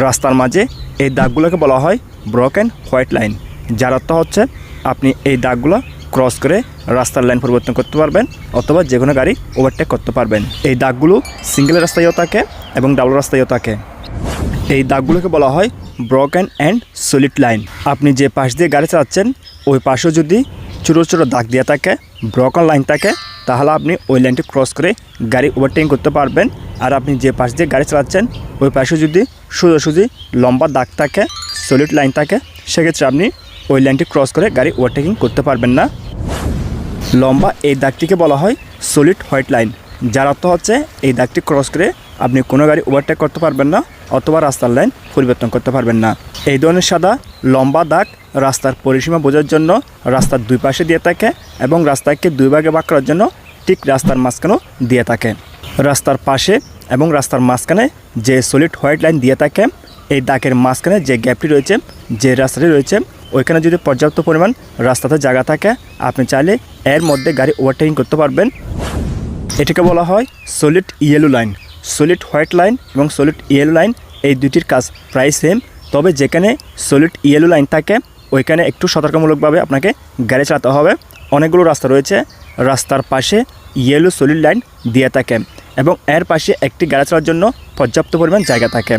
রাস্তার মাঝে এই দাগগুলোকে বলা হয় ব্রোকেন হোয়াইট লাইন, যার অর্থ হচ্ছে আপনি এই দাগগুলো ক্রস করে রাস্তার লাইন পরিবর্তন করতে পারবেন অথবা যে কোনো গাড়ি ওভারটেক করতে পারবেন। এই দাগগুলো সিঙ্গেল রাস্তায়ও থাকে এবং ডাবল রাস্তায়ও থাকে। এই দাগগুলোকে বলা হয় ব্রোকেন অ্যান্ড সলিড লাইন। আপনি যে পাশ দিয়ে গাড়ি চালাচ্ছেন ওই পাশেও যদি ছোটো ছোটো দাগ দিয়ে থাকে, ব্রোকেন লাইন থাকে, তাহলে আপনি ওই লাইনটি ক্রস করে গাড়ি ওভারটেকিং করতে পারবেন। আর আপনি যে পাশ দিয়ে গাড়ি চালাচ্ছেন ওই পাশে যদি সোজাসুজি লম্বা দাগ থাকে, সলিড লাইন থাকে, সেক্ষেত্রে আপনি ওই লাইনটি ক্রস করে গাড়ি ওভারটেকিং করতে পারবেন না। লম্বা এই দাগটিকে বলা হয় সলিড হোয়াইট লাইন, যার অর্থ হচ্ছে এই দাগটি ক্রস করে আপনি কোনো গাড়ি ওভারটেক করতে পারবেন না অথবা রাস্তার লাইন পরিবর্তন করতে পারবেন না। এই ধরনের সাদা লম্বা দাগ রাস্তার পরিসীমা বোঝার জন্য রাস্তার দুই পাশে দিয়ে থাকে এবং রাস্তাকে দুই ভাগে ভাগ করার জন্য ঠিক রাস্তার মাঝখানেও দিয়ে থাকে। রাস্তার পাশে এবং রাস্তার মাঝখানে যে সলিড হোয়াইট লাইন দিয়ে থাকে, এই দাগের মাঝখানে যে গ্যাপটি রয়েছে, যে রাস্তাটি রয়েছে, ওইখানে যদি পর্যাপ্ত পরিমাণ রাস্তাতে জায়গা থাকে আপনি চাইলে এর মধ্যে গাড়ি ওভারটেকিং করতে পারবেন। এটাকে বলা হয় solid yellow line. Solid white line এবং সলিড ইয়েলো লাইন এই দুটির কাজ প্রায় সেম, তবে যেখানে সলিড ইয়েলো লাইন থাকে ওইখানে একটু সতর্কমূলকভাবে আপনাকে গাড়ি চালাতে হবে। অনেকগুলো রাস্তা রয়েছে, রাস্তার পাশে ইয়েলো সলিড লাইন দিয়ে থাকে এবং এর পাশে একটি গাড়ি চালার জন্য পর্যাপ্ত পরিমাণ জায়গা থাকে।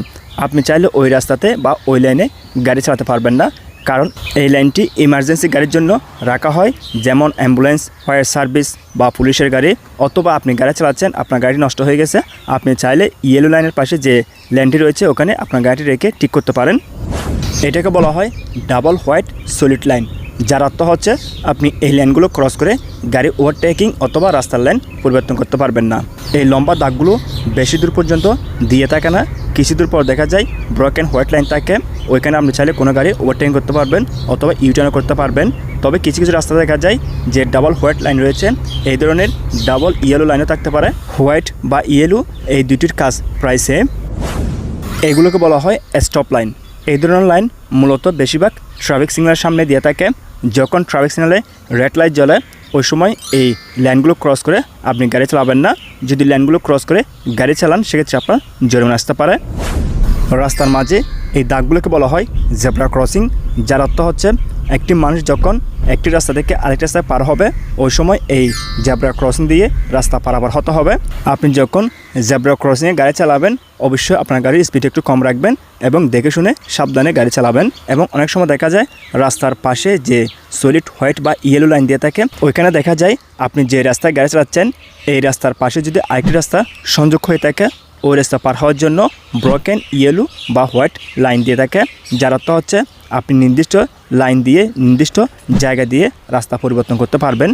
আপনি চাইলে ওই রাস্তাতে বা ওই লাইনে গাড়ি চালাতে পারবেন না, কারণ এই লাইনটি ইমার্জেন্সি গাড়ির জন্য রাখা হয়, যেমন অ্যাম্বুলেন্স, ফায়ার সার্ভিস বা পুলিশের গাড়ি, অথবা আপনি গাড়ি চালাচ্ছেন, আপনার গাড়ি নষ্ট হয়ে গেছে, আপনি চাইলে ইয়েলো লাইনের পাশে যে লাইনটি রয়েছে ওখানে আপনার গাড়িটি রেখে ঠিক করতে পারেন। এটাকে বলা হয় ডাবল হোয়াইট সলিড লাইন, যার অর্থ হচ্ছে আপনি এই লাইনগুলো ক্রস করে গাড়ি ওভারটেকিং অথবা রাস্তার লাইন পরিবর্তন করতে পারবেন না। এই লম্বা দাগগুলো বেশি দূর পর্যন্ত দিয়ে থাকে না, কিছু দূর পর দেখা যায় ব্রোকেন হোয়াইট লাইন থাকে, ওইখানে আপনি চাইলে কোনো গাড়ি ওভারটেকিং করতে পারবেন অথবা ইউটার্ন করতে পারবেন। তবে কিছু কিছু রাস্তা দেখা যায় যে ডাবল হোয়াইট লাইন রয়েছে, এই ধরনের ডাবল ইয়েলো লাইনও থাকতে পারে। হোয়াইট বা ইয়েলো এই দুটির কাজ প্রায় সেম। এগুলোকে বলা হয় স্টপ লাইন। এই ধরনের লাইন মূলত বেশিরভাগ ট্রাফিক সিগন্যালের সামনে দিয়ে থাকে। যখন ট্রাফিক সিগন্যালে রেড লাইট জ্বলে ওই সময় এই লাইনগুলো ক্রস করে আপনি গাড়ি চালাবেন না। যদি লাইনগুলো ক্রস করে গাড়ি চালান সেক্ষেত্রে আপনার জরিমানা আসতে পারে। রাস্তার মাঝে এই দাগগুলোকে বলা হয় জেব্রা ক্রসিং, যার অর্থ হচ্ছে একটি মানুষ যখন একটি রাস্তা থেকে আরেকটি রাস্তায় পার হবে ওই সময় এই জেব্রা ক্রসিং দিয়ে রাস্তা পারাপার হতে হবে। আপনি যখন জেব্রা ক্রসিংয়ে গাড়ি চালাবেন অবশ্যই আপনার গাড়ির স্পিড একটু কম রাখবেন এবং দেখে শুনে সাবধানে গাড়ি চালাবেন। এবং অনেক সময় দেখা যায় রাস্তার পাশে যে সলিড হোয়াইট বা ইয়েলো লাইন দিয়ে থাকে ওইখানে দেখা যায় আপনি যে রাস্তায় গাড়ি চালাচ্ছেন এই রাস্তার পাশে যদি আরেকটি রাস্তা সংযোগ হয়ে থাকে ওই রাস্তা পার হওয়ার জন্য ব্রোকেন ইয়েলো বা হোয়াইট লাইন দিয়ে থাকে, যার অর্থ হচ্ছে আপনি নির্দিষ্ট লাইন দিয়ে নির্দিষ্ট জায়গা দিয়ে রাস্তা পরিবর্তন করতে পারবেন।